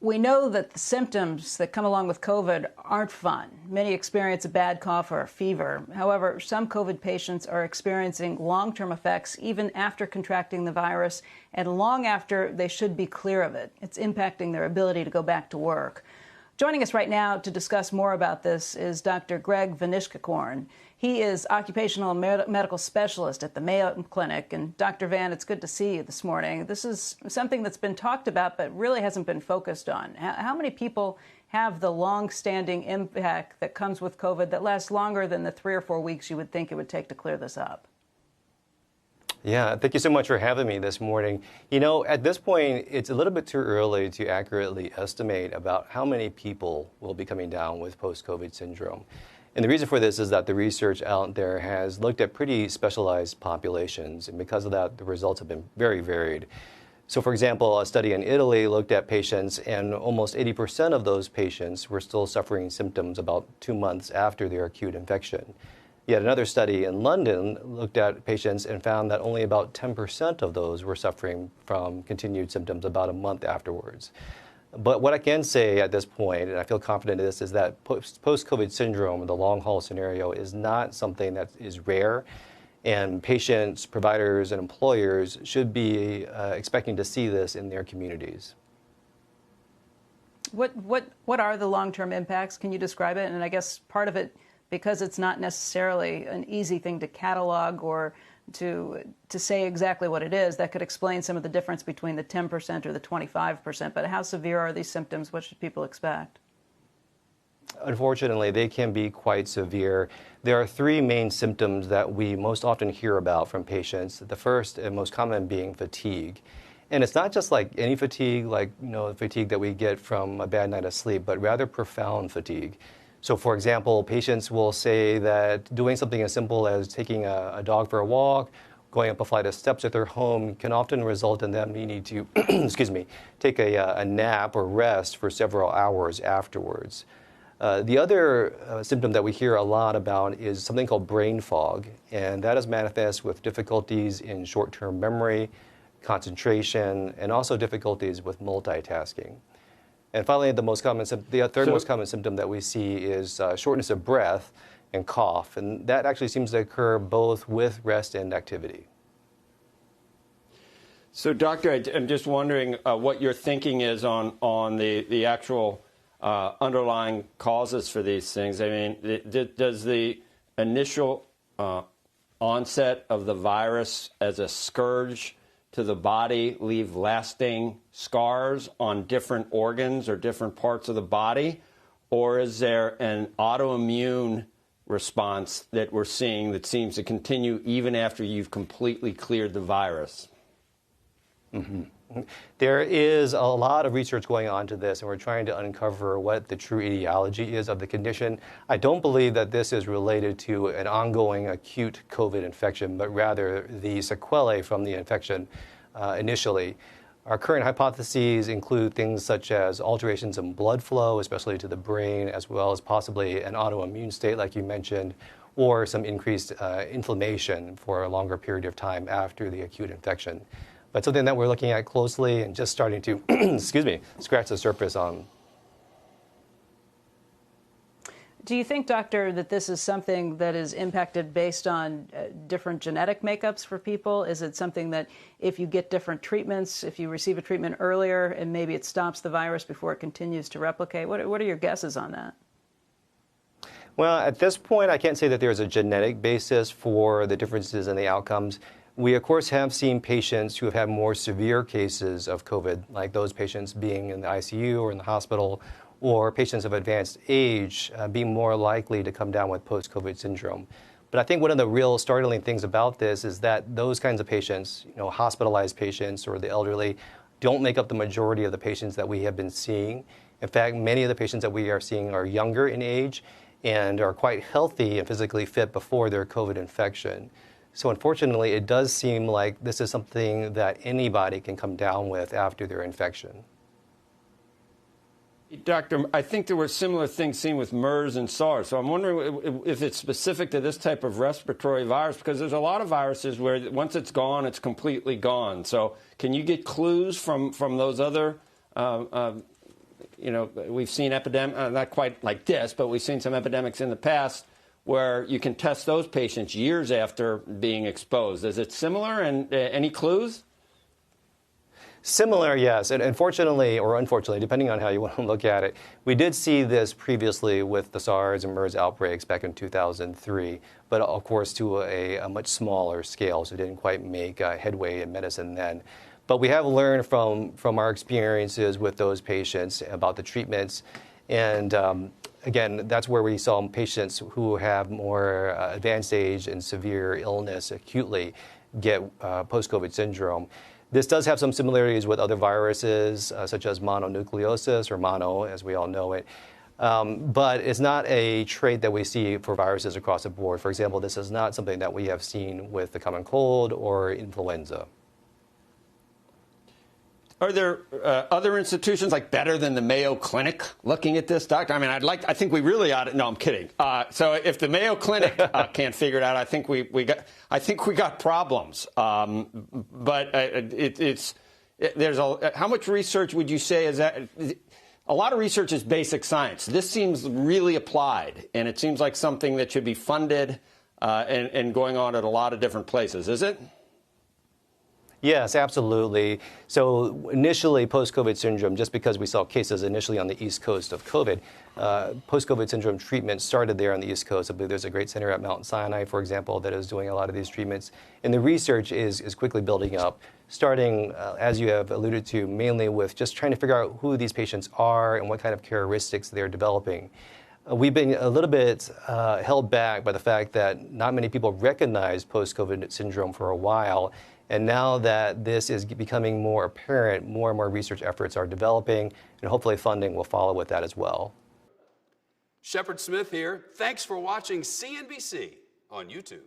We know that the symptoms that come along with COVID aren't fun. Many experience a bad cough or a fever. However, some COVID patients are experiencing long-term effects even after contracting the virus and long after they should be clear of it. It's impacting their ability to go back to work. Joining us right now to discuss more about this is Dr. Greg Vanichkachorn. He is occupational medical specialist at the Mayo Clinic. And Dr. Van, it's good to see you this morning. This is something that's been talked about but really hasn't been focused on. How many people have the long-standing impact that comes with COVID that lasts longer than the 3 or 4 weeks you would think it would take to clear this up? Yeah, thank you so much for having me this morning. You know, at this point, it's a little bit too early to accurately estimate about how many people will be coming down with post-COVID syndrome. And the reason for this is that the research out there has looked at pretty specialized populations, and because of that, the results have been very varied. So, for example, a study in Italy looked at patients, and almost 80% of those patients were still suffering symptoms about 2 months after their acute infection. Yet another study in London looked at patients and found that only about 10% of those were suffering from continued symptoms about a month afterwards. But what I can say at this point, and I feel confident in this, is that post-COVID syndrome, the long-haul scenario, is not something that is rare, and patients, providers, and employers should be expecting to see this in their communities. What are the long-term impacts? Can you describe it? And I guess part of it, because it's not necessarily an easy thing to catalog or to say exactly what it is, that could explain some of the difference between the 10% or the 25%. But how severe are these symptoms? What should people expect? Unfortunately, they can be quite severe. There are 3 main symptoms that we most often hear about from patients. The first and most common being fatigue. And it's not just like any fatigue, like fatigue that we get from a bad night of sleep, but rather profound fatigue. So, for example, patients will say that doing something as simple as taking a dog for a walk, going up a flight of steps at their home can often result in them needing to, take a nap or rest for several hours afterwards. The other symptom that we hear a lot about is something called brain fog, and that is manifest with difficulties in short-term memory, concentration, and also difficulties with multitasking. And finally, the third most common symptom that we see is shortness of breath and cough, and that actually seems to occur both with rest and activity. So, Doctor, I'm just wondering what your thinking is on the actual underlying causes for these things. I mean, does the initial onset of the virus as a scourge to the body leave lasting scars on different organs or different parts of the body? Or is there an autoimmune response that we're seeing that seems to continue even after you've completely cleared the virus? Mm-hmm. There is a lot of research going on to this, and we're trying to uncover what the true etiology is of the condition. I don't believe that this is related to an ongoing acute COVID infection, but rather the sequelae from the infection initially. Our current hypotheses include things such as alterations in blood flow, especially to the brain, as well as possibly an autoimmune state, like you mentioned, or some increased inflammation for a longer period of time after the acute infection. But something that we're looking at closely and just starting to, scratch the surface on. Do you think, Doctor, that this is something that is impacted based on different genetic makeups for people? Is it something that if you get different treatments, if you receive a treatment earlier and maybe it stops the virus before it continues to replicate? What are your guesses on that? Well, at this point, I can't say that there's a genetic basis for the differences in the outcomes. We, of course, have seen patients who have had more severe cases of COVID, like those patients being in the ICU or in the hospital, or patients of advanced age being more likely to come down with post-COVID syndrome. But I think one of the real startling things about this is that those kinds of patients, hospitalized patients or the elderly, don't make up the majority of the patients that we have been seeing. In fact, many of the patients that we are seeing are younger in age and are quite healthy and physically fit before their COVID infection. So unfortunately, it does seem like this is something that anybody can come down with after their infection. Doctor, I think there were similar things seen with MERS and SARS. So I'm wondering if it's specific to this type of respiratory virus, because there's a lot of viruses where once it's gone, it's completely gone. So can you get clues from those other we've seen not quite like this, but we've seen some epidemics in the past where you can test those patients years after being exposed. Is it similar, and any clues? Similar, yes. And fortunately or unfortunately, depending on how you want to look at it, we did see this previously with the SARS and MERS outbreaks back in 2003, but of course to a much smaller scale, so it didn't quite make headway in medicine then. But we have learned from our experiences with those patients about the treatments. And again, that's where we saw patients who have more advanced age and severe illness acutely get post-COVID syndrome. This does have some similarities with other viruses, such as mononucleosis, or mono, as we all know it. But it's not a trait that we see for viruses across the board. For example, this is not something that we have seen with the common cold or influenza. Are there other institutions like better than the Mayo Clinic looking at this, doctor? I mean, I think we really ought to. No, I'm kidding. So if the Mayo Clinic can't figure it out, I think we got problems. But how much research would you say is that? A lot of research is basic science. This seems really applied, and it seems like something that should be funded and going on at a lot of different places. Is it? Yes, absolutely. So initially, post-COVID syndrome, just because we saw cases initially on the East Coast of COVID, post-COVID syndrome treatment started there on the East Coast. I believe there's a great center at Mount Sinai, for example, that is doing a lot of these treatments. And the research is quickly building up, starting, as you have alluded to, mainly with just trying to figure out who these patients are and what kind of characteristics they're developing. We've been a little bit held back by the fact that not many people recognize post-COVID syndrome for a while. And now that this is becoming more apparent, more and more research efforts are developing, and hopefully funding will follow with that as well. Shepard Smith here. Thanks for watching CNBC on YouTube.